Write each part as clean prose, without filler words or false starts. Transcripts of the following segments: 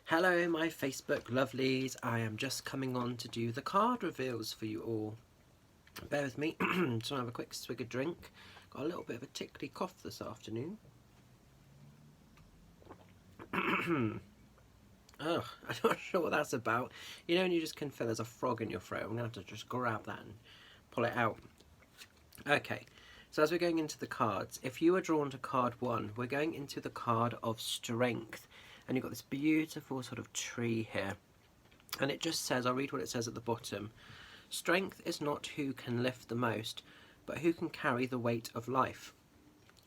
Hello my Facebook lovelies, I am just coming on to do the card reveals for you all. Bear with me, just want to have a quick swig of drink. Got a little bit of a tickly cough this afternoon. Ugh, I'm not sure what that's about. You know when you just can feel there's a frog in your throat, I'm going to have to just grab that and pull it out. Okay, so as we're going into the cards, if you were drawn to card 1, we're going into the card of strength. And you've got this beautiful sort of tree here. And it just says, I'll read what it says at the bottom. Strength is not who can lift the most, but who can carry the weight of life.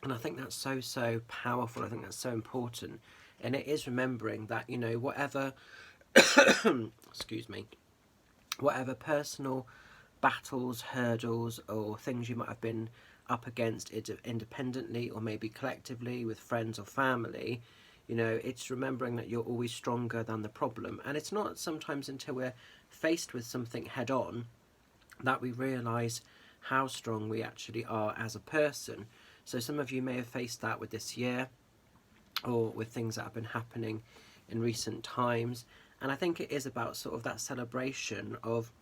And I think that's so powerful. I think that's so important. And it is remembering that, you know, whatever, excuse me, whatever personal battles, hurdles, or things you might have been up against independently or maybe collectively with friends or family, you know, it's remembering that you're always stronger than the problem. And it's not sometimes until we're faced with something head on that we realise how strong we actually are as a person. So some of you may have faced that with this year or with things that have been happening in recent times. And I think it is about sort of that celebration of,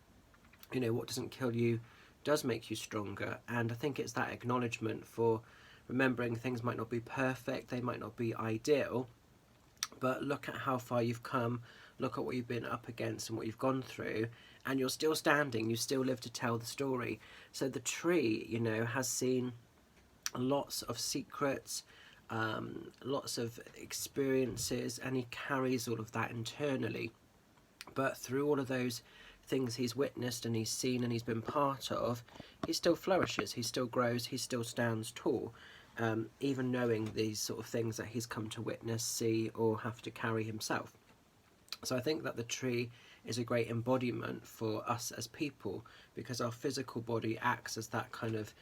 you know, what doesn't kill you does make you stronger. And I think it's that acknowledgement for remembering things might not be perfect, they might not be ideal, but look at how far you've come, look at what you've been up against and what you've gone through, and you're still standing, you still live to tell the story. So the tree, you know, has seen lots of secrets, lots of experiences, and he carries all of that internally. But through all of those things he's witnessed and he's seen and he's been part of, he still flourishes, he still grows, he still stands tall. Even knowing these sort of things that he's come to witness, see, or have to carry himself. So I think that the tree is a great embodiment for us as people, because our physical body acts as that kind of,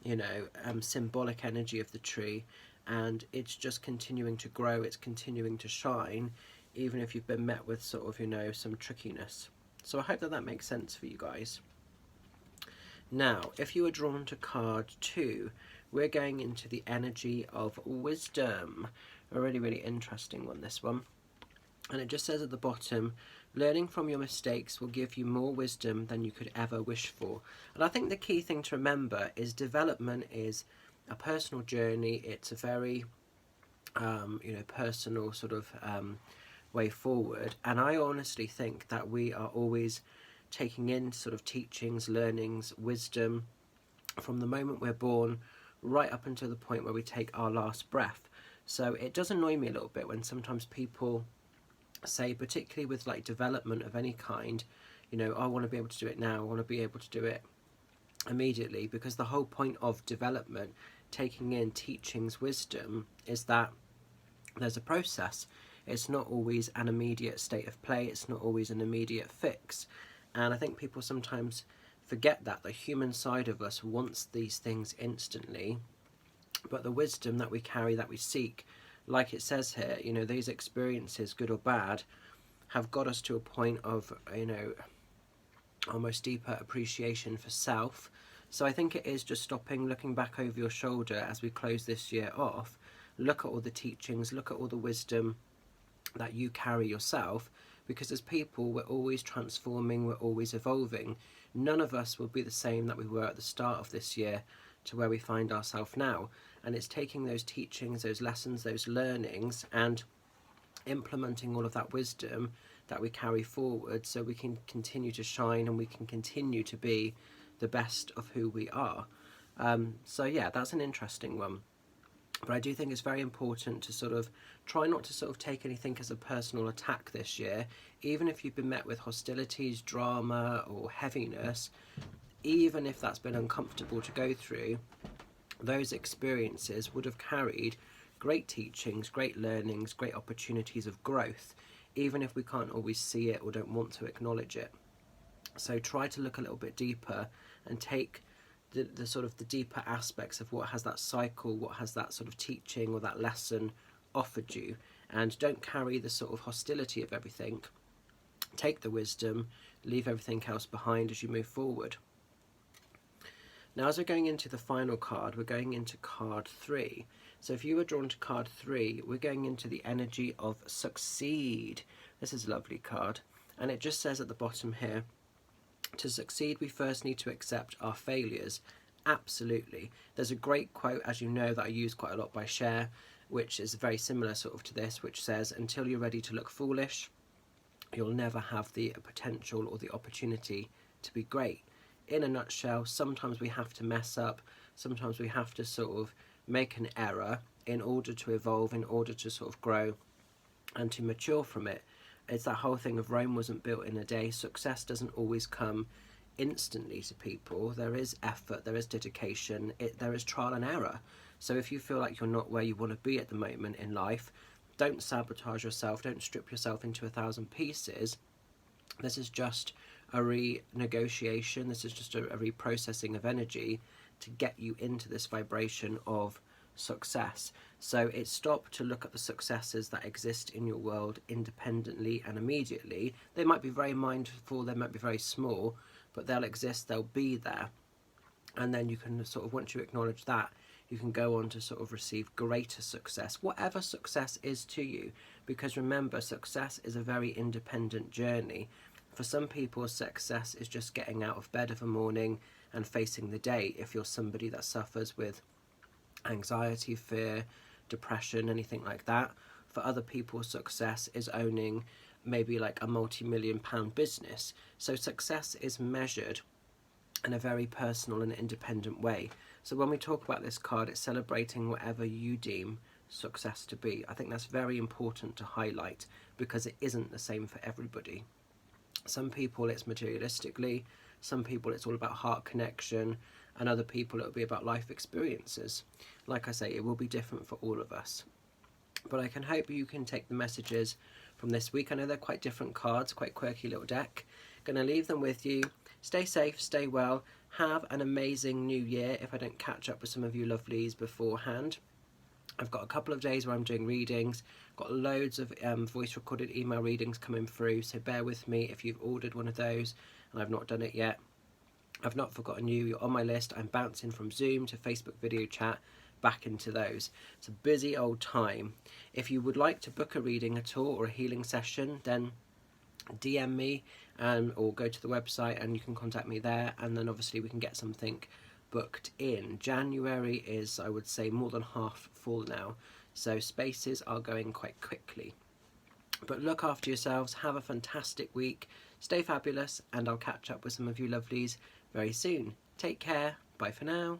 you know, symbolic energy of the tree, and it's just continuing to grow, it's continuing to shine, even if you've been met with sort of, you know, some trickiness. So I hope that that makes sense for you guys. Now, if you were drawn to card 2, we're going into the energy of wisdom. A really interesting one, this one. And it just says at the bottom, learning from your mistakes will give you more wisdom than you could ever wish for. And I think the key thing to remember is development is a personal journey. It's a very, you know, personal sort of way forward. And I honestly think that we are always taking in sort of teachings, learnings, wisdom from the moment we're born right up until the point where we take our last breath. So it does annoy me a little bit when sometimes people say, particularly with like development of any kind, you know, I want to be able to do it now, I want to be able to do it immediately, because the whole point of development, taking in teachings, wisdom, is that there's a process. It's not always an immediate state of play, it's not always an immediate fix. And I think people sometimes forget that the human side of us wants these things instantly, but the wisdom that we carry, that we seek, like it says here, you know, these experiences, good or bad, have got us to a point of, you know, almost deeper appreciation for self. So I think it is just stopping, looking back over your shoulder as we close this year off, look at all the teachings, look at all the wisdom that you carry yourself, because as people we're always transforming, we're always evolving. None of us will be the same that we were at the start of this year to where we find ourselves now. And it's taking those teachings, those lessons, those learnings, and implementing all of that wisdom that we carry forward so we can continue to shine and we can continue to be the best of who we are. So yeah, that's an interesting one. But I do think it's very important to sort of try not to sort of take anything as a personal attack this year. Even if you've been met with hostilities, drama or heaviness, even if that's been uncomfortable to go through, those experiences would have carried great teachings, great learnings, great opportunities of growth, even if we can't always see it or don't want to acknowledge it. So try to look a little bit deeper and take the sort of the deeper aspects of what has that cycle, what has that sort of teaching or that lesson offered you, and don't carry the sort of hostility of everything. Take the wisdom, leave everything else behind as you move forward. Now as we're going into the final card, we're going into card 3. So if you were drawn to card 3, we're going into the energy of succeed. This is a lovely card, and it just says at the bottom here, to succeed we first need to accept our failures. Absolutely. There's a great quote, as you know, that I use quite a lot by Cher, which is very similar sort of to this, which says, until you're ready to look foolish, you'll never have the potential or the opportunity to be great. In a nutshell, sometimes we have to mess up, sometimes we have to sort of make an error in order to evolve, in order to sort of grow and to mature from it. It's that whole thing of Rome wasn't built in a day. Success doesn't always come instantly to people. There is effort, there is dedication, there is trial and error. So if you feel like you're not where you want to be at the moment in life, don't sabotage yourself, don't strip yourself into 1,000 pieces. This is just a renegotiation, this is just a reprocessing of energy to get you into this vibration of success. So it's stop to look at the successes that exist in your world independently and immediately. They might be very mindful, they might be very small, but they'll exist, they'll be there. And then you can sort of, once you acknowledge that, you can go on to sort of receive greater success, whatever success is to you. Because remember, success is a very independent journey. For some people, success is just getting out of bed of a morning and facing the day. If you're somebody that suffers with anxiety, fear, depression, anything like that. For other people, success is owning maybe like a multi-million-pound business. So success is measured in a very personal and independent way. So when we talk about this card, it's celebrating whatever you deem success to be. I think that's very important to highlight because it isn't the same for everybody. Some people it's materialistically, some people it's all about heart connection, and other people it'll be about life experiences. Like I say, it will be different for all of us. But I can hope you can take the messages from this week. I know they're quite different cards, quite quirky little deck. Gonna leave them with you. Stay safe, stay well, have an amazing new year if I don't catch up with some of you lovelies beforehand. I've got a couple of days where I'm doing readings, got loads of voice recorded email readings coming through, so bear with me if you've ordered one of those and I've not done it yet. I've not forgotten you, you're on my list. I'm bouncing from Zoom to Facebook video chat back into those. It's a busy old time. If you would like to book a reading at all or a healing session, then DM me or go to the website and you can contact me there, and then obviously we can get something booked in. January is, I would say, more than half full now, so spaces are going quite quickly. But look after yourselves, have a fantastic week, stay fabulous, and I'll catch up with some of you lovelies very soon. Take care, bye for now.